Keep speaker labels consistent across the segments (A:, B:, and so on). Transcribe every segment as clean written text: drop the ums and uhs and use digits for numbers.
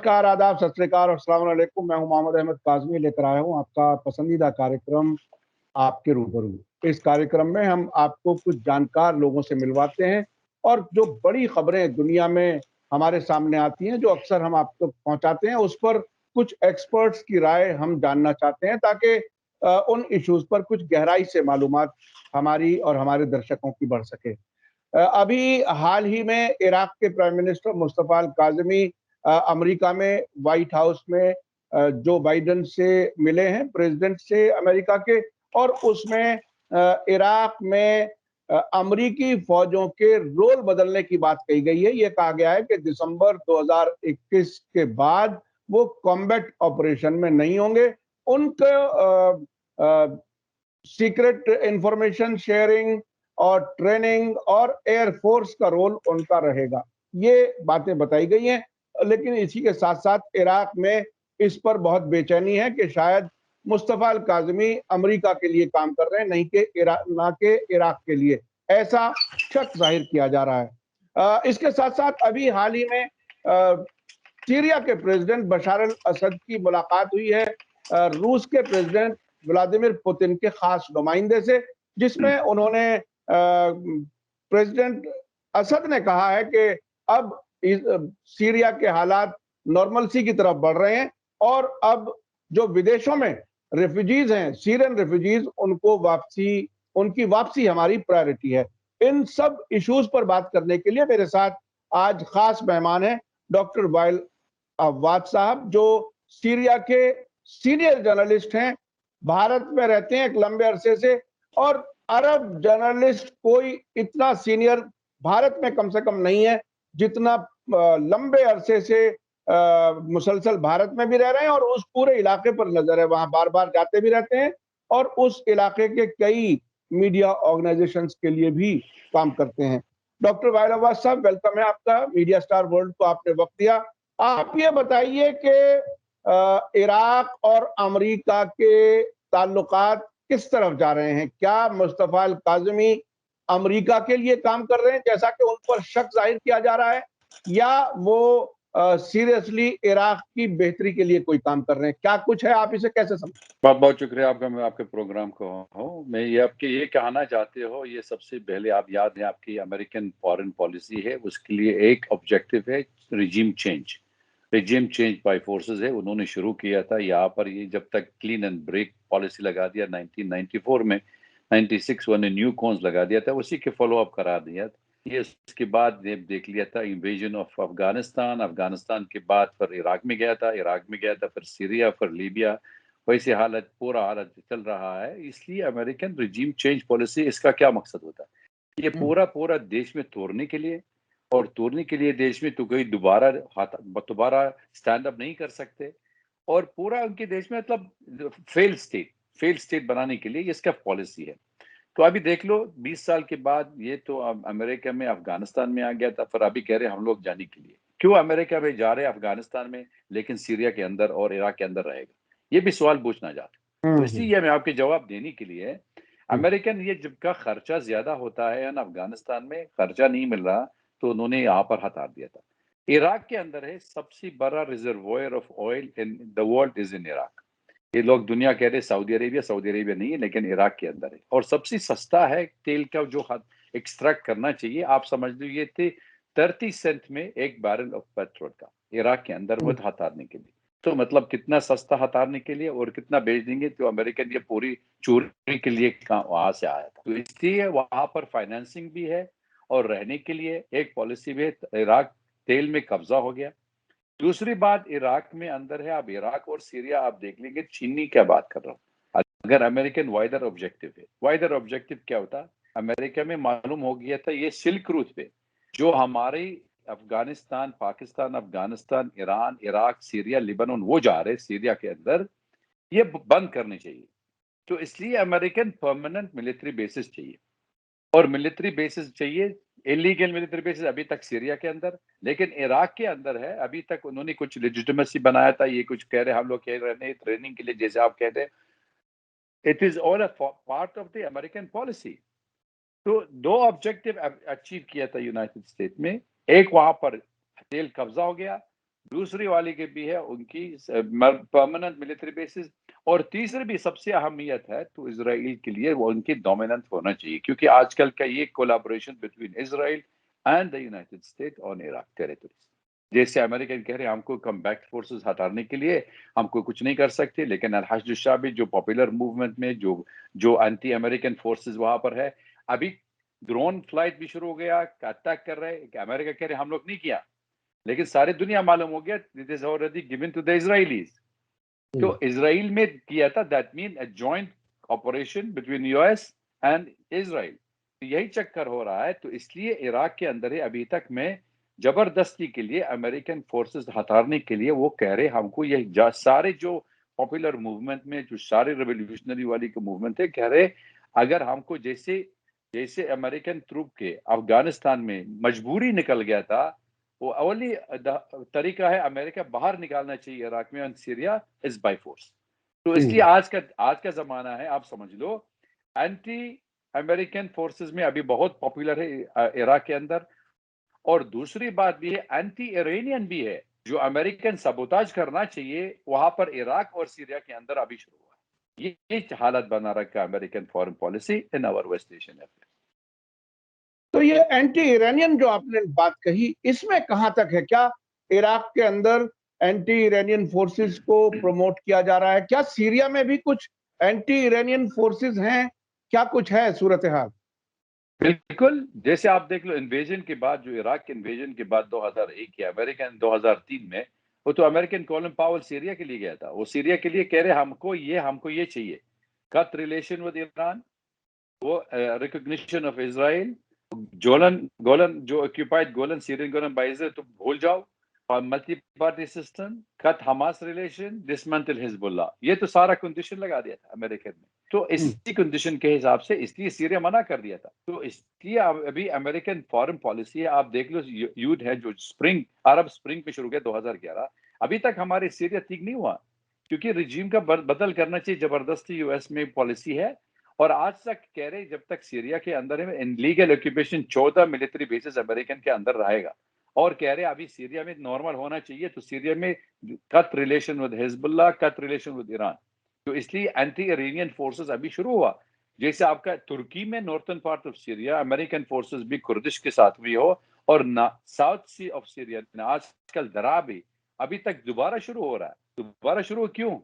A: नमस्कार, आदाब, सत श्री अकाल और अस्सलाम वालेकुम। मैं हूं मोहम्मद अहमद काज़मी, लेकर आया हूं आपका पसंदीदा कार्यक्रम आपके रूबरू। इस कार्यक्रम में हम आपको कुछ जानकार लोगों से मिलवाते हैं और जो बड़ी खबरें दुनिया में हमारे सामने आती हैं, जो अक्सर हम आप तक पहुंचाते हैं, उस पर कुछ एक्सपर्ट्स की राय हम जानना चाहते हैं, ताकि उन इश्यूज पर कुछ गहराई से मालूमात हमारी और हमारे दर्शकों की बढ़ सके। अभी हाल ही में इराक के प्राइम मिनिस्टर मुस्तफा अल काज़मी अमेरिका में व्हाइट हाउस में जो बाइडेन से मिले हैं, प्रेसिडेंट से अमेरिका के, और उसमें इराक में अमेरिकी फौजों के रोल बदलने की बात कही गई है। ये कहा गया है कि दिसंबर 2021 के बाद वो कॉम्बैट ऑपरेशन में नहीं होंगे। उनका सीक्रेट इंफॉर्मेशन शेयरिंग और ट्रेनिंग और एयरफोर्स का रोल उनका रहेगा, ये बातें बताई गई हैं। लेकिन इसी के साथ साथ इराक में इस पर बहुत बेचैनी है कि शायद मुस्तफा अल काज़मी अमेरिका के लिए काम कर रहे हैं, नहीं कि ना कि इराक के लिए, ऐसा शक जाहिर किया जा रहा है। इसके साथ साथ अभी हाल ही में सीरिया के प्रेसिडेंट बशार अल असद की मुलाकात हुई है रूस के प्रेसिडेंट व्लादिमीर पुतिन के खास नुमाइंदे से, जिसमें उन्होंने प्रेसिडेंट असद ने कहा है कि अब सीरिया के हालात नॉर्मलसी की तरफ बढ़ रहे हैं और अब जो विदेशों में रेफ्यूजीज हैं, सीरियन रेफ्यूजीज, उनकी वापसी हमारी प्रायोरिटी है। इन सब इश्यूज पर बात करने के लिए मेरे साथ आज खास मेहमान हैं डॉक्टर वाइल अव्वाद साहब, जो सीरिया के सीनियर जर्नलिस्ट हैं, भारत में रहते हैं एक लंबे अरसे से, और अरब जर्नलिस्ट कोई इतना सीनियर भारत में कम से कम नहीं है जितना लंबे अरसे से मुसलसल भारत में भी रह रहे हैं और उस पूरे इलाके पर नजर है, वहां बार बार जाते भी रहते हैं और उस इलाके के कई मीडिया ऑर्गेनाइजेशंस के लिए भी काम करते हैं। डॉक्टर वाइल अव्वाद साहब, वेलकम है आपका मीडिया स्टार वर्ल्ड को, आपने वक्त दिया। आप ये बताइए कि इराक और अमेरिका के ताल्लुकात किस तरफ जा रहे हैं? क्या मुस्तफा अल काज़मी अमेरिका के लिए काम कर रहे हैं जैसा कि उन पर शक जाहिर किया जा रहा है, या वो सीरियसली इराक की बेहतरी के लिए कोई काम कर रहे हैं? क्या कुछ है, आप इसे कैसे समझते हैं?
B: बहुत बहुत शुक्रिया आपका। मैं आपके प्रोग्राम को हूँ। मैं ये आपके ये कहना चाहते हो, ये सबसे पहले आप याद है आपकी अमेरिकन फॉरेन पॉलिसी है, उसके लिए एक ऑब्जेक्टिव है regime change. Regime change bye forces है, उन्होंने शुरू किया था यहाँ पर। ये जब तक क्लीन एंड ब्रेक पॉलिसी लगा दिया 1994 में, 96 उन्होंने न्यू कॉन्स लगा दिया था, उसी के फॉलो अप करा दिया। ये उसके बाद देख लिया था इन्वेजन ऑफ अफगानिस्तान, अफगानिस्तान के बाद फिर इराक में गया था, इराक में गया था फिर सीरिया, फिर लीबिया, वैसे हालत पूरा हालत चल रहा है। इसलिए अमेरिकन रिजीम चेंज पॉलिसी, इसका क्या मकसद होता है? ये पूरा पूरा देश में तोड़ने के लिए, और तोड़ने के लिए देश में तो कोई दोबारा स्टैंड अप नहीं कर सकते, और पूरा उनके देश में मतलब फेल स्टेट बनाने के लिए इसका पॉलिसी है। तो अभी देख लो 20 साल के बाद ये तो अमेरिका में अफगानिस्तान में आ गया था, फिर अभी कह रहे हम लोग जाने के लिए। क्यों अमेरिका में जा रहे हैं अफगानिस्तान में, लेकिन सीरिया के अंदर और इराक के अंदर रहेगा? ये भी सवाल पूछना चाहते। तो इसलिए मैं आपके जवाब देने के लिए, अमेरिकन ये जब का खर्चा ज्यादा होता है ना, अफगानिस्तान में खर्चा नहीं मिल रहा, तो उन्होंने यहाँ पर हटा दिया था। इराक के अंदर है सबसे बड़ा reservoir of oil in the world is in Iraq. ये लोग दुनिया कह रहे सऊदी अरेबिया नहीं है, लेकिन इराक के अंदर है। और सबसे सस्ता है तेल का जो एक्सट्रैक्ट करना चाहिए, आप समझ लो ये थे 30 सेंट में एक बैरल ऑफ पेट्रोल का, इराक के अंदर वो हटाने के लिए। तो मतलब कितना सस्ता हटाने के लिए और कितना बेच देंगे। तो अमेरिकन ये पूरी चोरी के लिए वहां से आया था, तो इसलिए वहां पर फाइनेंसिंग भी है और रहने के लिए एक पॉलिसी भी है। इराक तेल में कब्जा हो गया। दूसरी बात इराक में अंदर है, आप इराक और सीरिया आप देख लेंगे, चीनी क्या बात कर रहा हूँ। अगर अमेरिकन वाइडर ऑब्जेक्टिव है, वाइडर ऑब्जेक्टिव क्या होता? अमेरिका में मालूम हो गया था ये सिल्क रूट पे जो हमारे Afghanistan, Pakistan, Afghanistan, Iran, Iraq, Syria, Lebanon वो जा रहे सीरिया के अंदर, ये बंद करने चाहिए। तो इसलिए अमेरिकन परमानेंट मिलिट्री बेसिस चाहिए, और मिलिट्री बेसिस चाहिए, इलीगल मिलिट्री बेसिस अभी तक सीरिया के अंदर, लेकिन इराक के अंदर है। अभी तक उन्होंने कुछ लेजिटिमेसी बनाया था, ये कुछ कह रहे हम लोग कह रहे हैं ट्रेनिंग के लिए, जैसे आप कहते हैं, it is all a part of the American policy. तो दो ऑब्जेक्टिव अचीव किया था यूनाइटेड स्टेट में, एक वहां पर तेल कब्जा हो गया, दूसरी वाली के भी है उनकी परमानेंट मिलिट्री बेसिस, और तीसरी भी सबसे अहमियत है तो इजराइल के लिए वो उनकी डोमिनेंस होना चाहिए, क्योंकि आजकल का ये collaboration between Israel and the United state on Iraq territories. जैसे अमेरिकन कह रहे हैं हमको कम्बैक्ट फोर्सेस हटाने के लिए हमको कुछ नहीं कर सकते, लेकिन अल-हश्द शाबी जो पॉपुलर मूवमेंट में जो जो एंटी अमेरिकन फोर्सेस वहां पर है, अभी ड्रोन फ्लाइट भी शुरू हो गया, अटैक कर रहे हैं, अमेरिका कह रहे हम लोग नहीं किया, लेकिन सारी दुनिया मालूम हो गया it is already given to the Israelis. तो इजराइल में किया था, that mean a joint operation between US and Israel. तो यही चक्कर हो रहा है, तो इसलिए इराक के अंदर ही अभी तक में जबरदस्ती के लिए अमेरिकन फोर्सेस हटाने के लिए वो कह रहे हमको ये सारे जो पॉपुलर मूवमेंट में जो सारे रेवोल्यूशनरी वाली के मूवमेंट है, कह रहे अगर हमको जैसे जैसे अमेरिकन ट्रूप के अफगानिस्तान में मजबूरी निकल गया था, वो अवली तरीका है अमेरिका बाहर निकालना चाहिए इराक में और सीरिया इज बाय फोर्स। तो इसलिए आज का जमाना है, आप समझ लो एंटी अमेरिकन फोर्सेस में अभी बहुत पॉपुलर है इराक के अंदर। और दूसरी बात भी है एंटी इरानियन भी है, जो अमेरिकन सबोताज करना चाहिए वहां पर इराक और सीरिया के अंदर अभी शुरू हुआ है। ये हालत बना रखा American foreign policy in our West Asian affair.
A: तो ये एंटी इरानियन जो आपने बात कही, इसमें कहां तक है? क्या इराक के अंदर एंटी इरानियन फोर्सेस को प्रमोट किया जा रहा है? क्या सीरिया में भी कुछ एंटी इरानियन फोर्सेस हैं? क्या कुछ है सूरत हाल?
B: बिल्कुल, जैसे आप देख लो इन्वेजन के बाद, जो इराक के इन्वेजन के बाद 2001 या अमेरिकन 2003 में, वो तो अमेरिकन कॉलिन पावेल सीरिया के लिए गया था। वो सीरिया के लिए कह रहे हमको ये चाहिए, कट रिलेशन विद ईरान, वो रिकॉग्निशन ऑफ इजराइल, गोलन जो ऑक्यूपाइड गोलन सीरियन गोलन बाय इजराइल तो भूल जाओ, और multi party system, cut Hamas relation, dismantle Hezbollah. ये तो सारा कंडीशन लगा दिया था अमेरिकन ने। तो इसी कंडीशन के हिसाब से इसलिए सीरिया मना कर दिया था। तो इसलिए अभी अमेरिकन फॉरेन पॉलिसी है, आप देख लो युद्ध है जो स्प्रिंग अरब स्प्रिंग पे शुरू किया 2011, अभी तक हमारे सीरिया ठीक नहीं हुआ, क्योंकि रिजीम का बदल करना चाहिए, जबरदस्ती यूएस में पॉलिसी है। और आज तक कह रहे जब तक सीरिया के अंदर है illegal occupation 14 military bases American के अंदर रहेगा, और कह रहे अभी सीरिया में नॉर्मल होना चाहिए, तो सीरिया में cut relation with Hezbollah, cut relation with Iran. तो इसलिए एंटी इरानियन फोर्सेस अभी शुरू हुआ। जैसे आपका तुर्की में northern part of Syria American forces भी कुर्दिश के साथ भी हो, और साउथ सी ऑफ सीरिया आजकल दरा भी अभी तक दोबारा शुरू हो रहा है। दोबारा शुरू क्यों?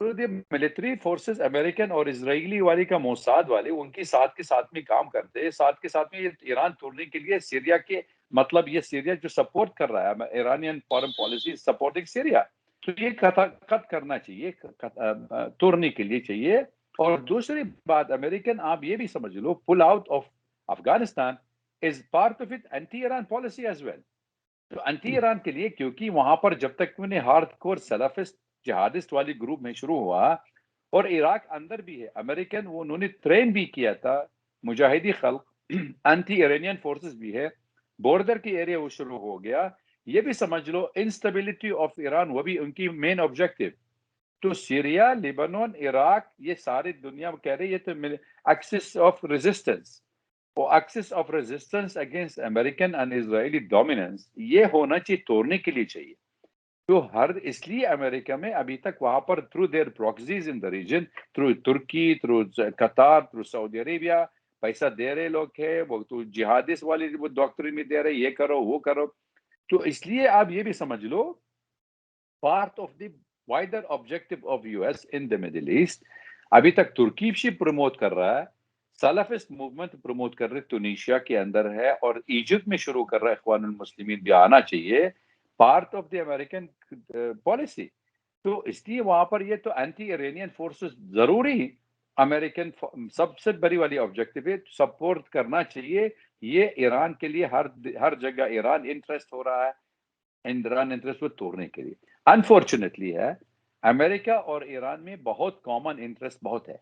B: तो मिलिट्री फोर्सेस अमेरिकन और इजरायली वाली का मोसाद वाले उनकी साथ के साथ में काम करते हैं, साथ के साथ में ये ईरान तोड़ने के लिए सीरिया के, मतलब ये सीरिया जो सपोर्ट कर रहा है Iranian foreign policy supporting Syria, तो ये कट करना चाहिए, तोड़ने के लिए चाहिए। और दूसरी बात अमेरिकन, आप ये भी समझ लो, pull out of Afghanistan is part of it anti Iran policy as well. तो एंटी ईरान के लिए, क्योंकि वहां पर जब तक उन्हें हार्डकोर सलाफिस्ट जिहादिस्ट वाली ग्रुप में शुरू हुआ, और इराक अंदर भी है अमेरिकन, वो उन्होंने ट्रेन भी किया था मुजाहिदी खल्क, एंटी इरानियन फोर्सेस भी है, बॉर्डर के एरिया वो शुरू हो गया। ये भी समझ लो इंस्टेबिलिटी ऑफ ईरान, वो भी उनकी मेन ऑब्जेक्टिव। तो सीरिया, लेबनान, इराक, ये सारी दुनिया कह रही है तो एक्सिस ऑफ रेजिस्टेंस, वो axis of resistance against American and Israeli dominance, ये होना चाहिए, तोड़ने के लिए चाहिए। तो हर इसलिए अमेरिका में अभी तक वहां पर through their proxies in the region, through Turkey, through Qatar, through Saudi Arabia, पैसा दे रहे लोग है, वो तो जिहादिस्ट वाली वो डॉक्ट्रिन में दे रहे, ये करो वो करो। तो इसलिए आप ये भी समझ लो part of the wider objective of US in the Middle East, अभी तक तुर्की भी प्रमोट कर रहा है, सलाफिस्ट मूवमेंट प्रमोट कर रहे तुनीशिया के अंदर है, और इजिप्ट में शुरू कर रहा है इख्वानुल मुस्लिमीन भी आना चाहिए, part of the American policy. तो इसलिए वहां पर ये तो एंटी इरानियन फोर्सेस जरूरी अमेरिकन सबसे बड़ी वाली ऑब्जेक्टिव है, सपोर्ट करना चाहिए। ये ईरान के लिए हर जगह ईरान इंटरेस्ट हो रहा है, ईरान इंटरेस्ट को तोड़ने के लिए। अनफॉर्चुनेटली है अमेरिका और ईरान में बहुत कॉमन इंटरेस्ट बहुत है,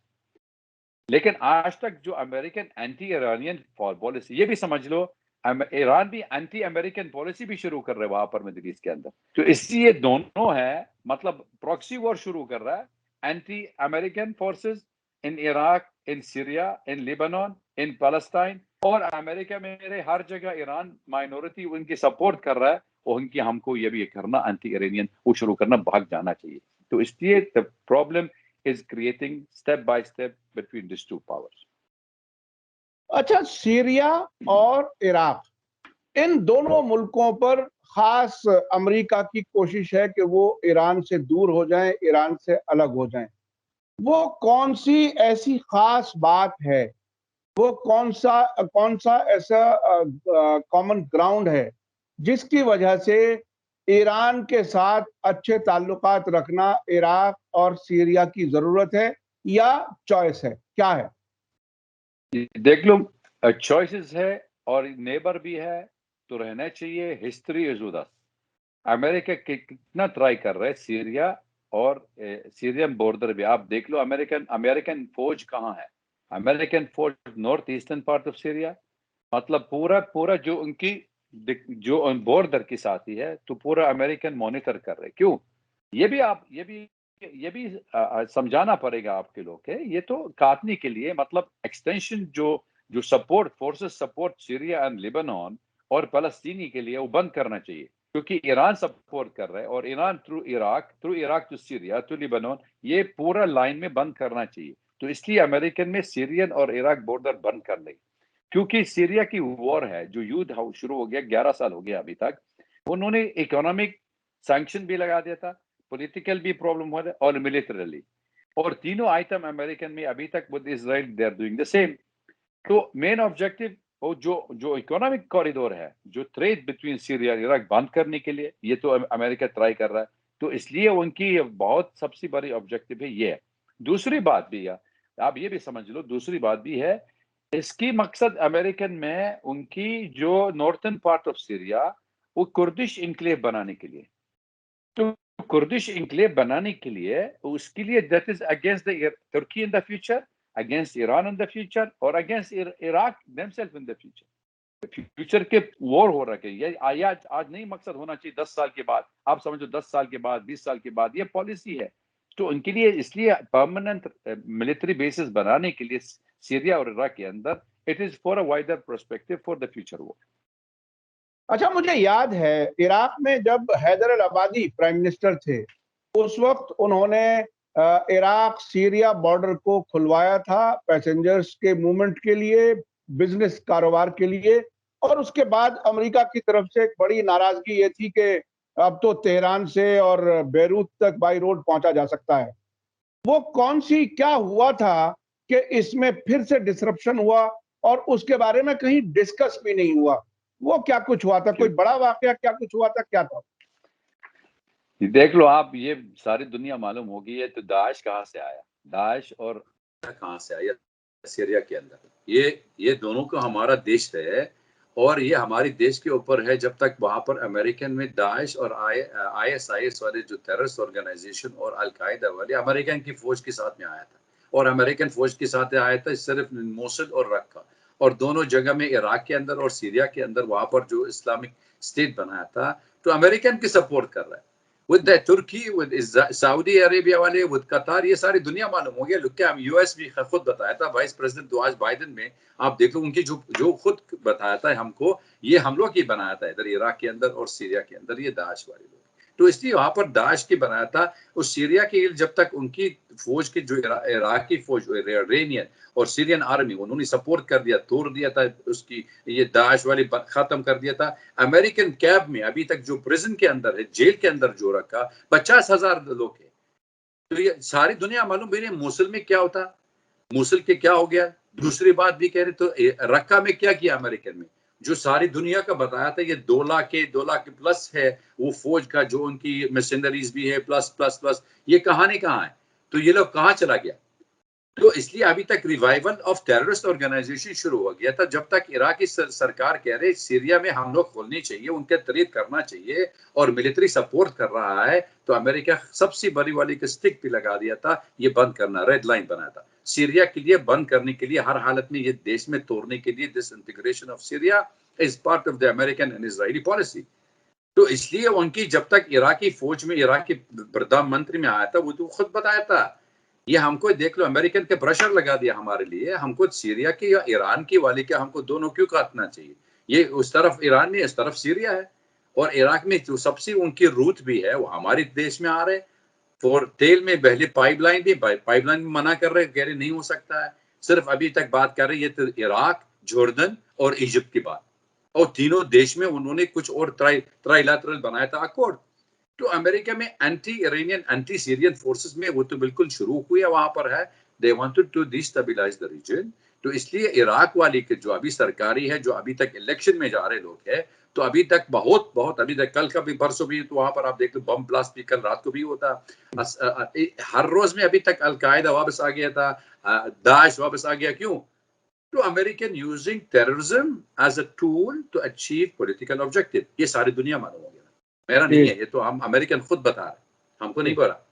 B: लेकिन आज तक जो अमेरिकन एंटी इरानियन पॉलिसी, ये भी समझ लो ईरान भी एंटी अमेरिकन पॉलिसी भी शुरू कर रहे हैं वहां पर मिडिल ईस्ट के अंदर। तो इसलिए दोनों है, मतलब प्रॉक्सी वॉर शुरू कर रहा है anti American forces in Iraq, in Syria, in Lebanon, in Palestine, और अमेरिका में हर जगह ईरान माइनॉरिटी उनकी सपोर्ट कर रहा है, और उनकी हमको ये भी करना एंटी इरानियन वो शुरू करना, भाग जाना चाहिए। तो इसलिए the problem is creating step by step between this two powers.
A: अच्छा, सीरिया और इराक, इन दोनों मुल्कों पर खास अमेरिका की कोशिश है कि वो ईरान से दूर हो जाएं, ईरान से अलग हो जाएं। वो कौन सी ऐसी खास बात है, वो कौन सा ऐसा कॉमन ग्राउंड है जिसकी वजह से ईरान के साथ अच्छे ताल्लुकात रखना इराक और सीरिया की जरूरत है या चॉइस है, क्या है?
B: देख लो, चॉइसेस है और नेबर भी है, तो रहना चाहिए। History is with us. America कितना ट्राई कर रहा है सीरिया और सीरियन बॉर्डर भी आप देख लो। अमेरिकन अमेरिकन फौज कहाँ है? अमेरिकन फौज north eastern part of Syria, मतलब पूरा पूरा जो उनकी जो बॉर्डर के साथ ही है, तो पूरा अमेरिकन मॉनिटर कर रहे। क्यों? ये भी समझाना पड़ेगा आपके लोग के, ये तो काटने के लिए, मतलब एक्सटेंशन जो support forces support Syria and Lebanon और फलस्तीनी के लिए वो बंद करना चाहिए, क्योंकि ईरान सपोर्ट कर रहा है और Iran through Iraq to Syria to Lebanon, ये पूरा लाइन में बंद करना चाहिए। तो इसलिए अमेरिकन में सीरियन और इराक बॉर्डर बंद कर ले, क्योंकि सीरिया की वॉर है, जो युद्ध शुरू हो गया 11 साल हो गया अभी तक। उन्होंने इकोनॉमिक सैंक्शन भी लगा दिया था, पॉलिटिकल भी प्रॉब्लम हुआ था और मिलिटरली, और तीनों आइटम अमेरिकन में अभी तक with Israel they are doing the same. तो मेन ऑब्जेक्टिव वो जो इकोनॉमिक कॉरिडोर है, जो ट्रेड बिटवीन सीरिया और इराक बंद करने के लिए, ये तो अमेरिका ट्राई कर रहा है। तो इसलिए उनकी बहुत सबसे बड़ी ऑब्जेक्टिव है ये है। दूसरी बात भी है, आप ये भी समझ लो, दूसरी बात भी है, इसकी मकसद अमेरिकन में उनकी जो नॉर्थन पार्ट ऑफ सीरिया वो कुर्दिश इनक्लेव बनाने के लिए। तो कुर्दिश इनक्लेव बनाने के लिए, उसके लिए that is against the Turkey in the future, against Iran in the future और against Iraq themselves in the future. Future के वॉर हो रहा है ये। आज नहीं मकसद होना चाहिए 10 साल के बाद, आप समझो 10 साल के बाद, 20 साल के बाद, ये पॉलिसी है। तो उनके लिए इसलिए परमानेंट मिलिट्री बेसिस बनाने के लिए सीरिया और इराक के अंदर, it is for a wider perspective for the future war.
A: अच्छा, मुझे याद है इराक में जब हैदर अल अबादी प्राइम मिनिस्टर थे, उस वक्त उन्होंने इराक सीरिया बॉर्डर को खुलवाया था पैसेंजर्स के मूवमेंट के लिए, बिजनेस कारोबार के लिए। और उसके बाद अमेरिका की तरफ से एक बड़ी नाराजगी ये थी कि अब तो तेहरान से और बेरूत तक बाई रोड पहुंचा जा सकता है। वो क्या हुआ था कि इसमें फिर से डिसरप्शन हुआ और उसके बारे में कहीं डिस्कस भी नहीं हुआ? वो क्या कुछ हुआ था? कोई बड़ा वाकया क्या कुछ हुआ था, क्या था?
B: देख लो आप, ये सारी दुनिया मालूम होगी है। तो दाएश कहाँ से आया? दाएश और कहाँ से आया? सीरिया के अंदर। ये दोनों को हमारा देश है और ये हमारे देश के ऊपर है। जब तक वहां पर अमेरिकन में दाएश और ISIS वाले जो टेररिस्ट ऑर्गेनाइजेशन और अलकायदा वाले अमेरिकन की फौज के साथ में आया था, और अमेरिकन फौज के साथ आया था सिर्फ मोसुल और रक्का, और दोनों जगह में इराक के अंदर और सीरिया के अंदर वहां पर जो इस्लामिक स्टेट बनाया था, तो अमेरिकन की सपोर्ट कर रहा है with the Turkey, with Saudi Arabia वाले, विद कतार। ये सारी दुनिया मालूम हो गया। लुक के हम US भी खुद बताया था, वाइस प्रेसिडेंट आज बाइडेन में आप देख लो, उनकी जो खुद बताया था हमको, ये हम लोग ही बनाया था इधर इराक के अंदर और सीरिया के अंदर, ये दाएश वाले लोग। तो इसलिए वहां पर दाएश की बनाया था। उस सीरिया के जब तक उनकी फौज की जो इराक की फौज, इरानियन और सीरियन आर्मी, उन्होंने सपोर्ट कर दिया, तोड़ दिया था उसकी, ये दाएश वाली खत्म कर दिया था। अमेरिकन कैब में अभी तक जो प्रिजन के अंदर है, जेल के अंदर जो रखा 50,000 लोग है। तो ये सारी दुनिया मालूम। मेरे मोसुल में क्या होता, मोसुल के क्या हो गया। दूसरी बात भी कह रहे तो रक्का में क्या किया अमेरिकन में, जो सारी दुनिया का बताया था ये 2 लाख प्लस है वो फौज का, जो उनकी मशीनरीज भी है प्लस प्लस प्लस, ये कहानी कहाँ है? तो ये लोग कहाँ चला गया? तो इसलिए अभी तक रिवाइवल ऑफ टेररिस्ट ऑर्गेनाइजेशन शुरू हो गया था। जब तक इराकी सरकार कह रही सीरिया में हम लोग खोलनी चाहिए, उनके तरीक करना चाहिए और मिलिट्री सपोर्ट कर रहा है, तो अमेरिका सबसे बड़ी वाली का स्टिक भी लगा दिया था, ये बंद करना, रेड लाइन बनाया था सीरिया के लिए, बंद करने के लिए, हर हालत में ये देश में तोड़ने के लिए। Disintegration of Syria is part of the American and Israeli policy. तो इसलिए उनकी जब तक इराकी फौज में, इराकी प्रधानमंत्री में आया था, वो तो खुद बताया था, ये हमको देख लो, अमेरिकन के प्रेशर लगा दिया हमारे लिए, हमको सीरिया की या ईरान की वाली के, हमको दोनों क्यों काटना चाहिए? ये उस तरफ ईरान है, इस तरफ सीरिया है, और इराक में जो सबसे उनकी रूट भी है वो हमारे देश में आ रहे, और तेल में पहले पाइपलाइन भी, पाइपलाइन मना कर रहे, कह रहे नहीं हो सकता है, सिर्फ अभी तक बात कर रहे ये तो इराक, जॉर्डन और इजिप्ट की बात, और तीनों देश में उन्होंने कुछ और ट्राइलैटरल बनाया था अकॉर्ड। तो अमेरिका में anti Iranian anti Syrian forces में वो तो बिल्कुल शुरू हुई है, वहां पर है, they wanted to destabilise the region. तो इसलिए इराक वाली के जो अभी सरकारी है, जो अभी तक इलेक्शन में जा रहे लोग हैं, तो अभी तक बहुत अभी तक, कल का भी परसों भी, तो वहां पर आप देख लो बम ब्लास्ट भी कल रात को भी होता, हर रोज में अभी तक अल-कायदा वापस आ गया था, दाइश वापस आ गया, क्यों? तो American using terrorism as a tool to achieve political objective, ये सारी दुनिया मालूम हो गया, मेरा नहीं है, ये तो हम अमेरिकन खुद बता रहे, हमको नहीं पता।